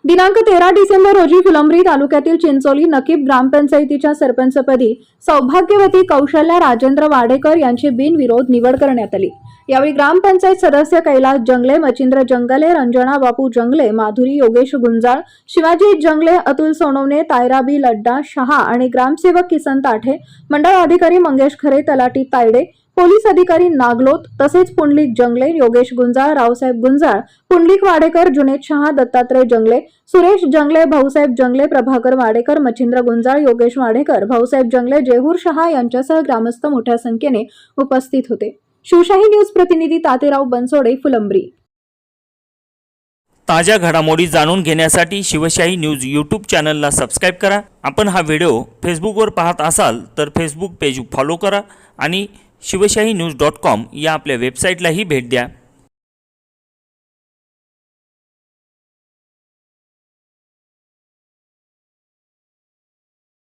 दिनांक 13 डिसेंबर रोजी फुलंब्री तालुक्यातील चिंचोली नकीब ग्रामपंचायतीच्या सरपंचपदी सौभाग्यवती कौशल्या राजेंद्र वाडेकर यांची बिनविरोध निवड करण्यात आली। यावेळी ग्रामपंचायत सदस्य कैलास जंगले, मचिंद्र जंगले, रंजना बापू जंगले, माधुरी योगेश गुंजाळ, शिवाजी जंगले, अतुल सोनवणे, तायराबी लड्डा शहा आणि ग्रामसेवक किसन ताठे, मंडळ अधिकारी मंगेश खरे, तलाठी तायडे, पोलीस अधिकारी नागलोत तसेच पुंडलिक जंगले, योगेश गुंजाळ, रावसाहेब गुंजाळ, पुंडलिक वाडेकर, जुनेद शहा, दत्तात्रय जंगले, सुरेश जंगले, भाऊसाहेब जंगले, प्रभाकर वाडेकर, मचिंद्र गुंजाळ, योगेश वाडेकर, भाऊसाहेब जंगले, जेहूर शहा यांच्यासह ग्रामस्थ मोठ्या संख्येने उपस्थित होते। शिवशाही न्यूज प्रतिनिधी तातेराव बनसोडे, फुलंब्री। ताज्या घडामोडी जाणून घेण्यासाठी शिवशाही न्यूज यूट्यूब चॅनलला सबस्क्राइब करा। आपण हा व्हिडिओ फेसबुकवर पाहत असाल तर फेसबुक पेज फॉलो करा आणि शिवशाही न्यूज.com या आपल्या वेबसाईटलाही भेट द्या।